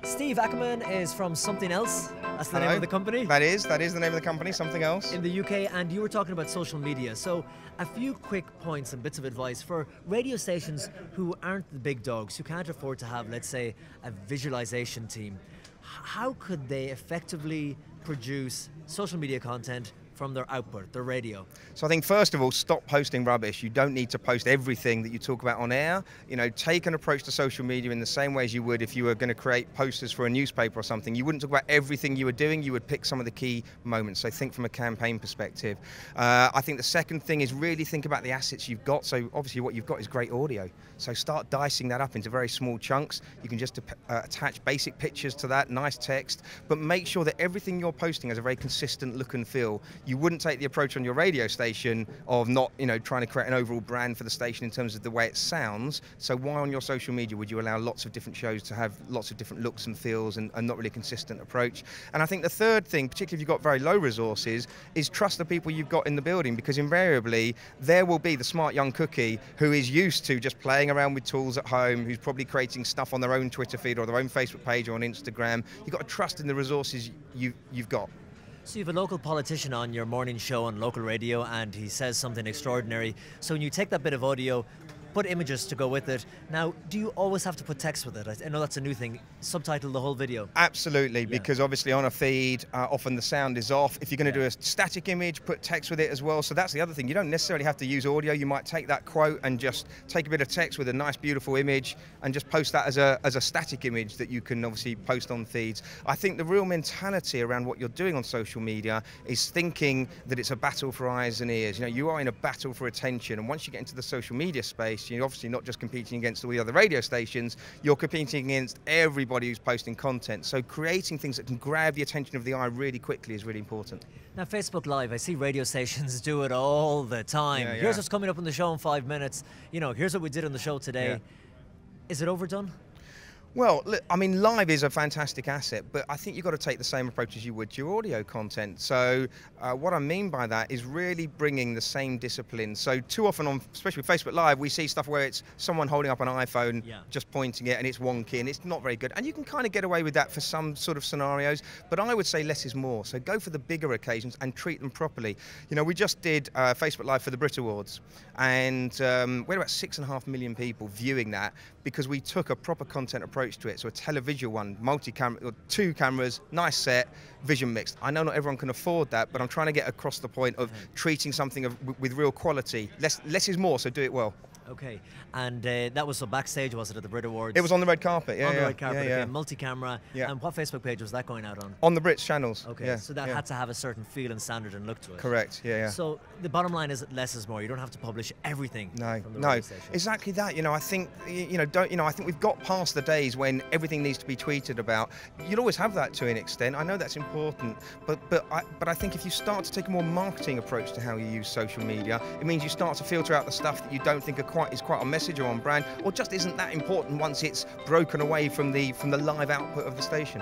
Steve Ackerman is from something else. That's the Hello. name of the company? That is the name of the company, something else. In the UK, and you were talking about social media. So a few quick points and bits of advice for radio stations who aren't the big dogs, who can't afford to have, let's say, a visualization team. How could they effectively produce social media content from their output, their radio? So I think first of all, stop posting rubbish. You don't need to post everything that you talk about on air. You know, take an approach to social media in the same way as you would if you were going to create posters for a newspaper or something. You wouldn't talk about everything you were doing, you would pick some of the key moments. So think from a campaign perspective. I think the second thing is really think about the assets you've got. So obviously what you've got is great audio. So start dicing that up into very small chunks. You can just attach basic pictures to that, nice text, but make sure that everything you're posting has a very consistent look and feel. You wouldn't take the approach on your radio station of not, trying to create an overall brand for the station in terms of the way it sounds. So why on your social media would you allow lots of different shows to have lots of different looks and feels and not really a consistent approach? And I think the third thing, particularly if you've got very low resources, is trust the people you've got in the building, because invariably there will be the smart young cookie who is used to just playing around with tools at home, who's probably creating stuff on their own Twitter feed or their own Facebook page or on Instagram. You've got to trust in the resources you've got. So you have a local politician on your morning show on local radio and he says something extraordinary. So when you take that bit of audio, put images to go with it. Now, do you always have to put text with it? I know that's a new thing. Subtitle the whole video. Absolutely, because obviously on a feed, often the sound is off. If you're going to do a static image, put text with it as well. So that's the other thing. You don't necessarily have to use audio. You might take that quote and just take a bit of text with a nice, beautiful image and just post that as a static image that you can obviously post on feeds. I think the real mentality around what you're doing on social media is thinking that it's a battle for eyes and ears. You are in a battle for attention, and once you get into the social media space, you're obviously not just competing against all the other radio stations, you're competing against everybody who's posting content. So creating things that can grab the attention of the eye really quickly is really important. Now, Facebook Live, I see radio stations do it all the time. Yeah. Here's what's coming up on the show in 5 minutes. Here's what we did on the show today. Yeah. Is it overdone? Well, look, I mean, live is a fantastic asset, but I think you've got to take the same approach as you would to your audio content. So what I mean by that is really bringing the same discipline. So too often, especially with Facebook Live, we see stuff where it's someone holding up an iPhone, just pointing it, and it's wonky, and it's not very good. And you can kind of get away with that for some sort of scenarios, but I would say less is more. So go for the bigger occasions and treat them properly. We just did Facebook Live for the BRIT Awards, and we had about 6.5 million people viewing that because we took a proper content approach to it. So a televisual one, multi-camera, 2 cameras, nice set, vision mixed. I know not everyone can afford that, but I'm trying to get across the point of treating something with real quality. Less is more, so do it well. Okay, and that was so backstage, was it, at the BRIT Awards? It was on the red carpet, yeah. On the red carpet, yeah. okay, multi-camera. Yeah. And what Facebook page was that going out on? On the Brits channels. Okay, so that had to have a certain feel and standard and look to it. Correct, yeah. So the bottom line is less is more. You don't have to publish everything. No, from the radio station. Exactly that. I think I think we've got past the days when everything needs to be tweeted about. You'll always have that to an extent. I know that's important, but I think if you start to take a more marketing approach to how you use social media, it means you start to filter out the stuff that you don't think is quite on message or on brand, or just isn't that important once it's broken away from the live output of the station.